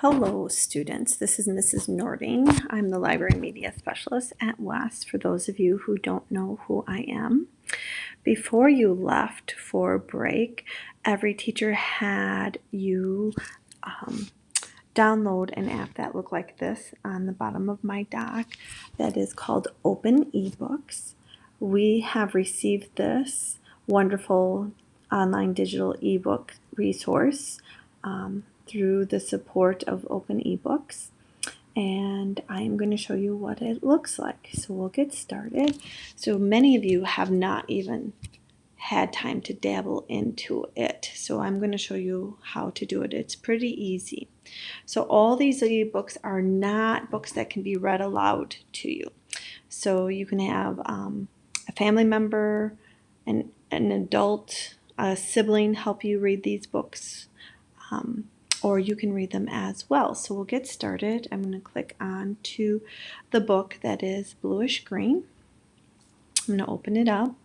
Hello students, this is Mrs. Nording. I'm the Library Media Specialist at West for those of you who don't know who I am. Before you left for break, every teacher had you download an app that looked like this on the bottom of my dock that is called Open eBooks. We have received this wonderful online digital ebook resource through the support of Open eBooks, and I'm going to show you what it looks like. So we'll get started. So many of you have not even had time to dabble into it, so I'm going to show you how to do it. It's pretty easy. So all these ebooks are not books that can be read aloud to you. So you can have a family member, an adult, a sibling help you read these books, or you can read them as well. So we'll get started. I'm going to click on to the book that is bluish green. I'm going to open it up,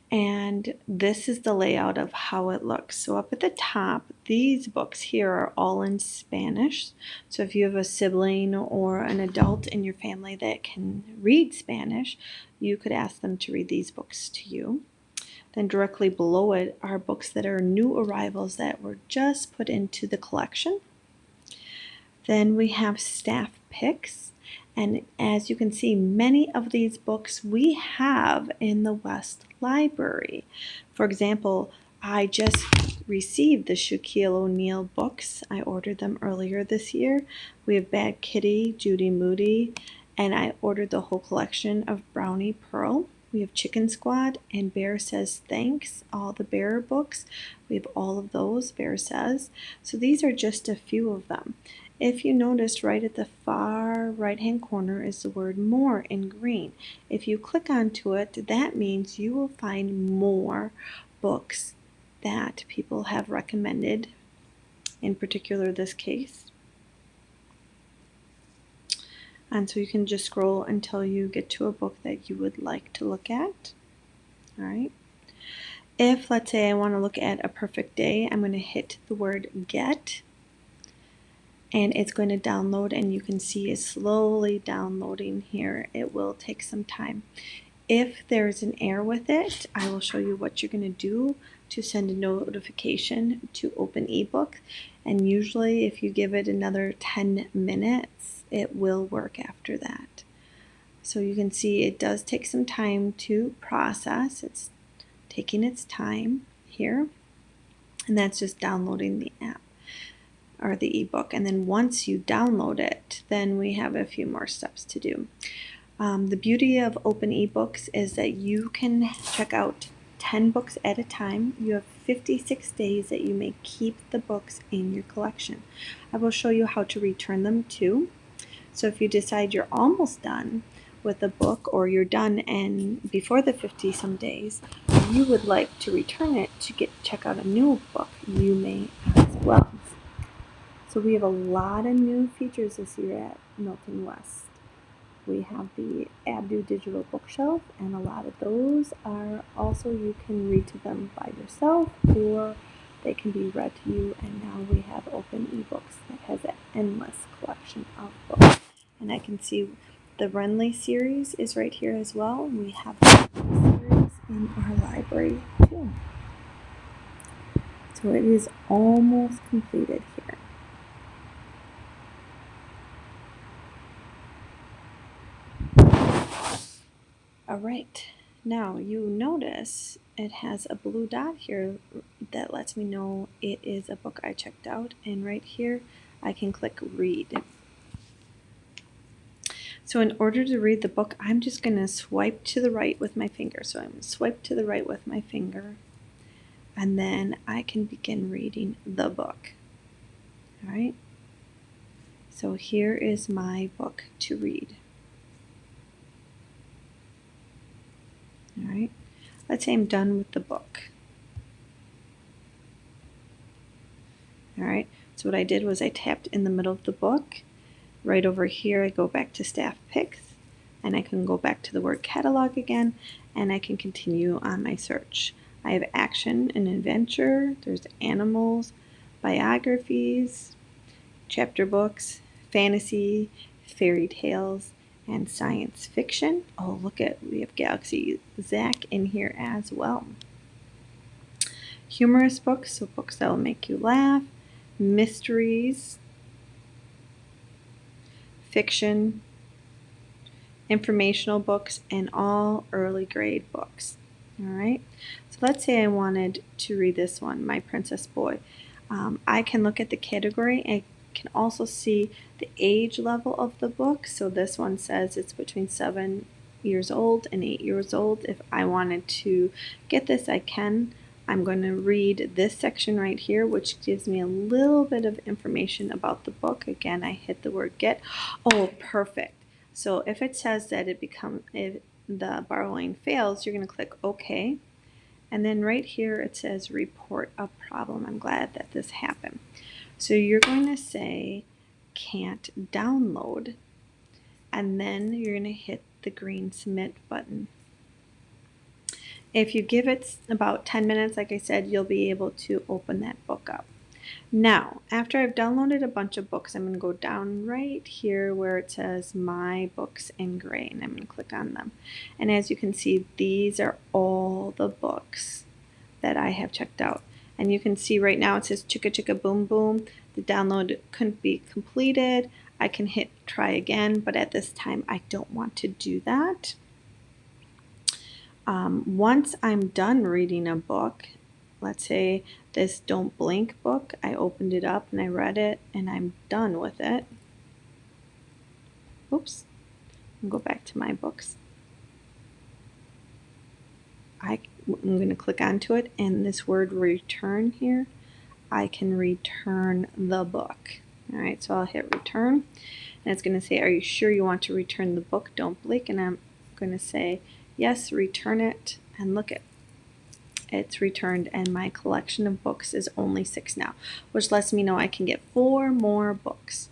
and this is the layout of how it looks. So up at the top, these books here are all in Spanish. So if you have a sibling or an adult in your family that can read Spanish, you could ask them to read these books to you. Then directly below it are books that are new arrivals that were just put into the collection. Then we have staff picks, and as you can see, many of these books we have in the West Library. For example, I just received the Shaquille O'Neal books. I ordered them earlier this year. We have Bad Kitty, Judy Moody, and I ordered the whole collection of Brownie Pearl. We have Chicken Squad and Bear Says Thanks, all the Bear books. We have all of those, Bear Says. So these are just a few of them. If you notice, right at the far right-hand corner is the word More in green. If you click onto it, that means you will find more books that people have recommended, in particular this case. And so you can just scroll until you get to a book that you would like to look at. All right. If, let's say, I want to look at A Perfect Day, I'm going to hit the word Get, and it's going to download, and you can see it's slowly downloading here. It will take some time. If there's an error with it, I will show you what you're going to do to send a notification to Open eBook. And usually if you give it another 10 minutes, it will work after that. So you can see it does take some time to process. It's taking its time here. And that's just downloading the app or the ebook. And then once you download it, then we have a few more steps to do. The beauty of Open eBooks is that you can check out 10 books at a time. You have 56 days that you may keep the books in your collection. I will show you how to return them too. So if you decide you're almost done with a book, or you're done and before the 50-some days, you would like to return it to check out a new book, you may as well. So we have a lot of new features this year at Milton West. We have the Abdu Digital Bookshelf, and a lot of those are also, you can read to them by yourself, or they can be read to you. And now we have Open eBooks that has an endless collection of books. And I can see the Renly series is right here as well. We have the series in our library too. So it is almost completed here. All right, now you notice it has a blue dot here that lets me know it is a book I checked out, and right here I can click read. So in order to read the book, I'm just going to swipe to the right with my finger. So I'm going to swipe to the right with my finger, and then I can begin reading the book. All right, so here is my book to read. All right, let's say I'm done with the book. All right, so what I did was I tapped in the middle of the book. Right over here, I go back to staff picks, and I can go back to the word catalog again, and I can continue on my search. I have action and adventure, there's animals, biographies, chapter books, fantasy, fairy tales, and science fiction. Oh, look at, we have Galaxy Zach in here as well. Humorous books, so books that will make you laugh, mysteries, fiction, informational books, and all early grade books. All right, so let's say I wanted to read this one, My Princess Boy. I can look at the category and can also see the age level of the book. So this one says it's between 7 years old and 8 years old. If I wanted to get this, I can. I'm going to read this section right here, which gives me a little bit of information about the book. Again, I hit the word get. Oh, perfect. So if it says that if the borrowing fails, you're going to click OK. And then right here it says report a problem. I'm glad that this happened. So you're going to say can't download, and then you're going to hit the green submit button. If you give it about 10 minutes, like I said, you'll be able to open that book up. Now, after I've downloaded a bunch of books, I'm going to go down right here where it says My Books in gray, and I'm going to click on them. And as you can see, these are all the books that I have checked out. And you can see right now it says chicka chicka boom boom. The download couldn't be completed. I can hit try again, but at this time I don't want to do that. Once I'm done reading a book, let's say this Don't Blink book, I opened it up and I read it and I'm done with it. Oops, I'll go back to my books. I'm going to click onto it, and this word return here, I can return the book. All right, so I'll hit return, and it's going to say, are you sure you want to return the book? Don't blink. And I'm going to say, yes, return it. And look at it's returned, and my collection of books is only 6 now, which lets me know I can get 4 more books.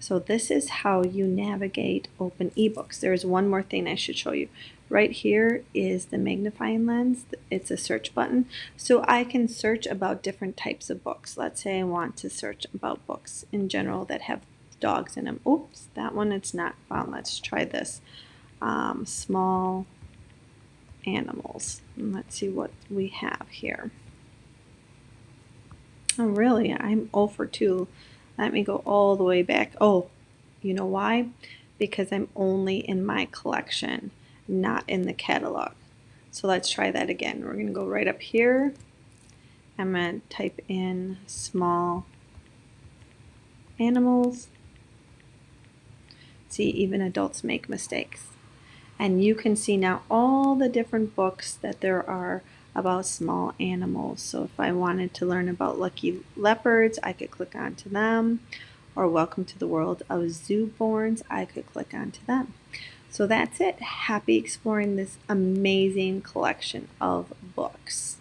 So this is how you navigate Open eBooks. There's one more thing I should show you. Right here is the magnifying lens. It's a search button. So I can search about different types of books. Let's say I want to search about books in general that have dogs in them. Oops, that one it's not found. Let's try this. Small animals. And let's see what we have here. Oh, really? I'm 0 for 2. Let me go all the way back. Oh, you know why? Because I'm only in my collection, not in the catalog. So let's try that again. We're going to go right up here. I'm going to type in small animals. See, even adults make mistakes. And you can see now all the different books that there are about small animals. So if I wanted to learn about lucky leopards, I could click onto them. Or Welcome to the World of Zooborns, I could click onto them. So that's it. Happy exploring this amazing collection of books.